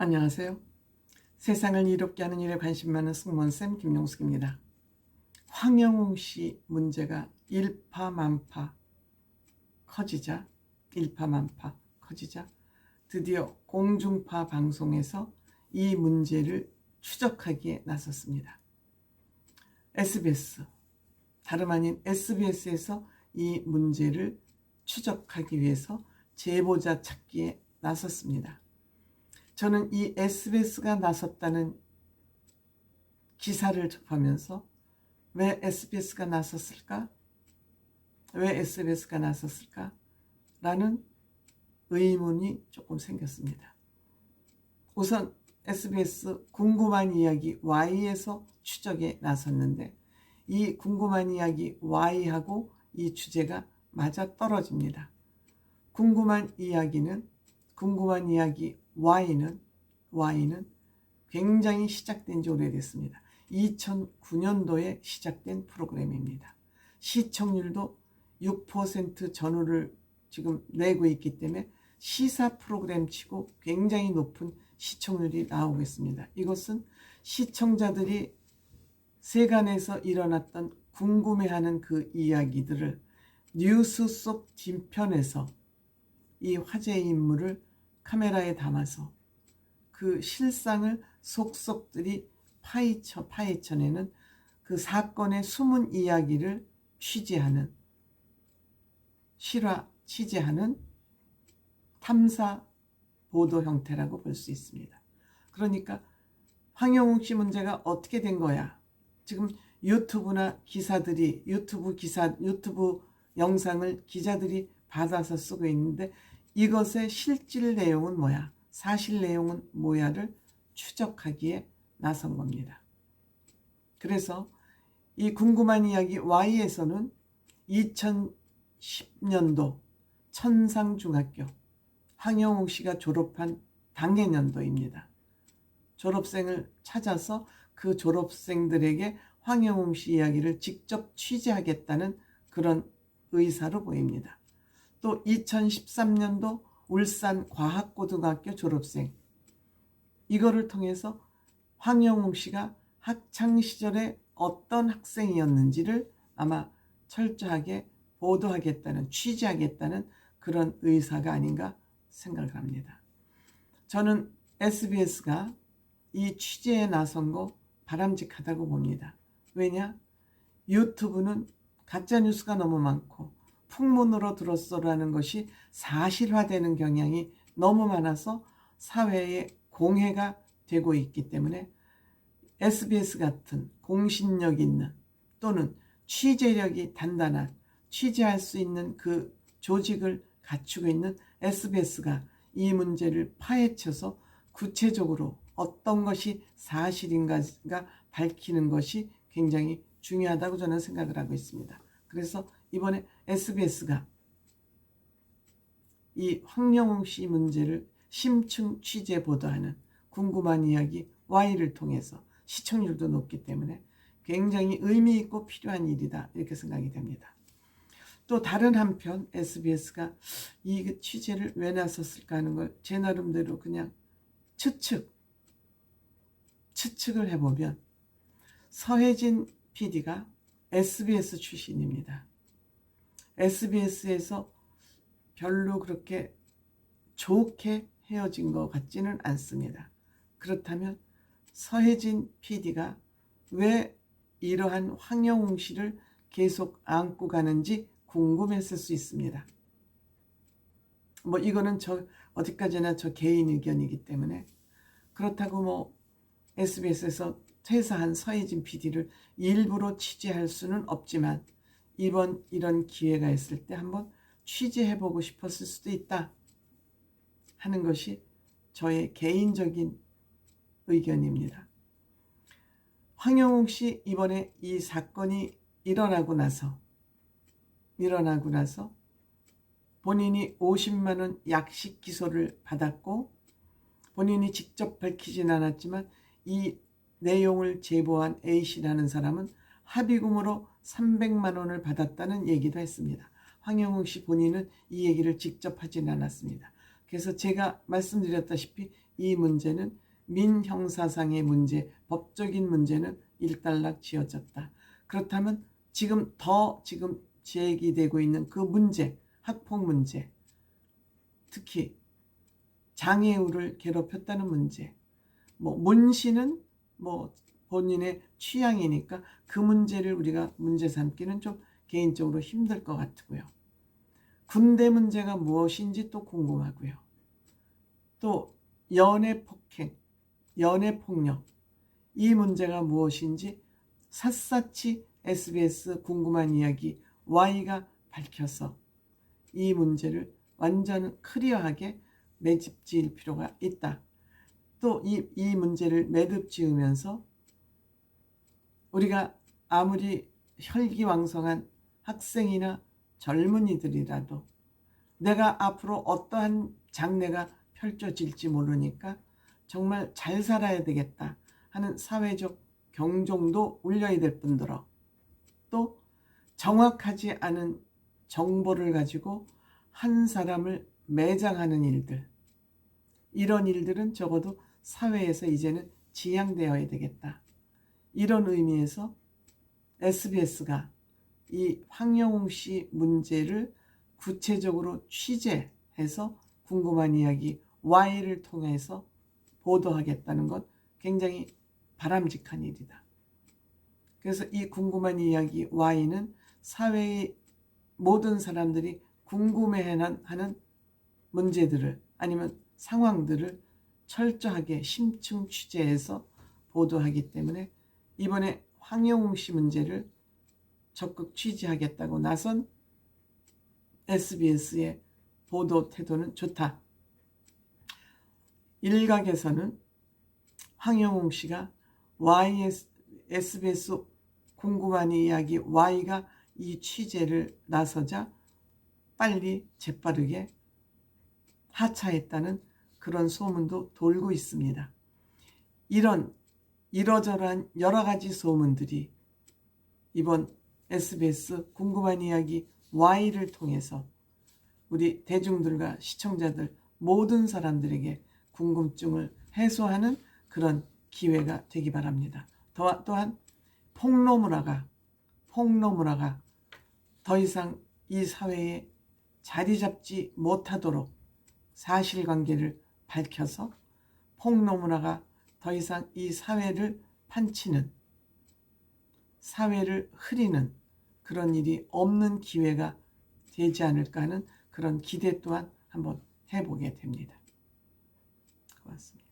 안녕하세요. 세상을 이롭게 하는 일에 관심 많은 승무원쌤 김용숙입니다. 황영웅 씨 문제가 일파만파 커지자 드디어 공중파 방송에서 이 문제를 추적하기에 나섰습니다. SBS, 다름 아닌 SBS에서 이 문제를 추적하기 위해서 제보자 찾기에 나섰습니다. 저는 이 SBS가 나섰다는 기사를 접하면서 왜 SBS가 나섰을까? 라는 의문이 조금 생겼습니다. 우선 SBS 궁금한 이야기 Y에서 추적에 나섰는데 이 궁금한 이야기 Y하고 이 주제가 맞아 떨어집니다. 궁금한 이야기 Y는 굉장히 시작된 지 오래됐습니다. 2009년도에 시작된 프로그램입니다. 시청률도 6% 전후를 지금 내고 있기 때문에 시사 프로그램 치고 굉장히 높은 시청률이 나오고 있습니다. 이것은 시청자들이 세간에서 일어났던 궁금해하는 그 이야기들을 뉴스 속 뒤편에서 이 화제의 인물을 카메라에 담아서 그 실상을 속속들이 파헤쳐내는 그 사건의 숨은 이야기를 취재하는 탐사 보도 형태라고 볼 수 있습니다. 그러니까 황영웅 씨 문제가 어떻게 된 거야? 지금 유튜브 영상을 기자들이 받아서 쓰고 있는데 이것의 실질 내용은 뭐야? 사실 내용은 뭐야를 추적하기에 나선 겁니다. 그래서 이 궁금한 이야기 Y에서는 2010년도 천상중학교 황영웅 씨가 졸업한 당해년도입니다. 졸업생을 찾아서 그 졸업생들에게 황영웅 씨 이야기를 직접 취재하겠다는 그런 의사로 보입니다. 또 2013년도 울산 과학고등학교 졸업생, 이거를 통해서 황영웅 씨가 학창시절에 어떤 학생이었는지를 아마 철저하게 보도하겠다는, 취재하겠다는 그런 의사가 아닌가 생각을 합니다. 저는 SBS가 이 취재에 나선 거 바람직하다고 봅니다. 왜냐? 유튜브는 가짜뉴스가 너무 많고 풍문으로 들었어라는 것이 사실화되는 경향이 너무 많아서 사회에 공해가 되고 있기 때문에 SBS 같은 공신력 있는 또는 취재력이 단단한, 취재할 수 있는 그 조직을 갖추고 있는 SBS가 이 문제를 파헤쳐서 구체적으로 어떤 것이 사실인가가 밝히는 것이 굉장히 중요하다고 저는 생각을 하고 있습니다. 그래서 이번에 SBS가 이 황영웅 씨 문제를 심층 취재 보도하는 궁금한 이야기 Y를 통해서 시청률도 높기 때문에 굉장히 의미 있고 필요한 일이다, 이렇게 생각이 됩니다. 또 다른 한편 SBS가 이 취재를 왜 나섰을까 하는 걸 제 나름대로 그냥 추측을 해보면 서혜진 PD가 SBS 출신입니다. SBS에서 별로 그렇게 좋게 헤어진 것 같지는 않습니다. 그렇다면 서혜진 PD가 왜 이러한 황영웅 씨를 계속 안고 가는지 궁금했을 수 있습니다. 이거는 어디까지나 저 개인 의견이기 때문에, 그렇다고 SBS에서 퇴사한 서혜진 PD를 일부러 취재할 수는 없지만 이번 이런 기회가 있을 때 한번 취재해보고 싶었을 수도 있다 하는 것이 저의 개인적인 의견입니다. 황영웅 씨 이번에 이 사건이 일어나고 나서 본인이 50만 원 약식 기소를 받았고, 본인이 직접 밝히진 않았지만 이 내용을 제보한 A씨라는 사람은 합의금으로 300만 원을 받았다는 얘기도 했습니다. 황영웅 씨 본인은 이 얘기를 직접 하진 않았습니다. 그래서 제가 말씀드렸다시피 이 문제는 민형사상의 문제, 법적인 문제는 일단락 지어졌다. 그렇다면 지금 제기되고 있는 그 문제, 학폭 문제, 특히 장애우를 괴롭혔다는 문제, 문신은 본인의 취향이니까 그 문제를 우리가 문제 삼기는 좀 개인적으로 힘들 것 같고요. 군대 문제가 무엇인지 또 궁금하고요. 또 연애 폭행, 연애 폭력, 이 문제가 무엇인지 샅샅이 SBS 궁금한 이야기 Y가 밝혀서 이 문제를 완전 클리어하게 매듭 지을 필요가 있다. 또 이 문제를 매듭 지으면서 우리가 아무리 혈기왕성한 학생이나 젊은이들이라도 내가 앞으로 어떠한 장래가 펼쳐질지 모르니까 정말 잘 살아야 되겠다 하는 사회적 경종도 울려야 될 뿐더러 또 정확하지 않은 정보를 가지고 한 사람을 매장하는 일들, 이런 일들은 적어도 사회에서 이제는 지양되어야 되겠다. 이런 의미에서 SBS가 이 황영웅 씨 문제를 구체적으로 취재해서 궁금한 이야기 Y를 통해서 보도하겠다는 것 굉장히 바람직한 일이다. 그래서 이 궁금한 이야기 Y는 사회의 모든 사람들이 궁금해하는 문제들을 아니면 상황들을 철저하게 심층 취재해서 보도하기 때문에 이번에 황영웅 씨 문제를 적극 취재하겠다고 나선 SBS의 보도 태도는 좋다. 일각에서는 황영웅 씨가 SBS 궁금한 이야기 Y가 이 취재를 나서자 빨리 재빠르게 하차했다는 그런 소문도 돌고 있습니다. 이러저러한 여러 가지 소문들이 이번 SBS 궁금한 이야기 Y를 통해서 우리 대중들과 시청자들 모든 사람들에게 궁금증을 해소하는 그런 기회가 되기 바랍니다. 또한 폭로문화가 더 이상 이 사회에 자리 잡지 못하도록 사실관계를 밝혀서 폭로문화가 더 이상 이 사회를 판치는, 사회를 흐리는 그런 일이 없는 기회가 되지 않을까 하는 그런 기대 또한 한번 해보게 됩니다. 고맙습니다.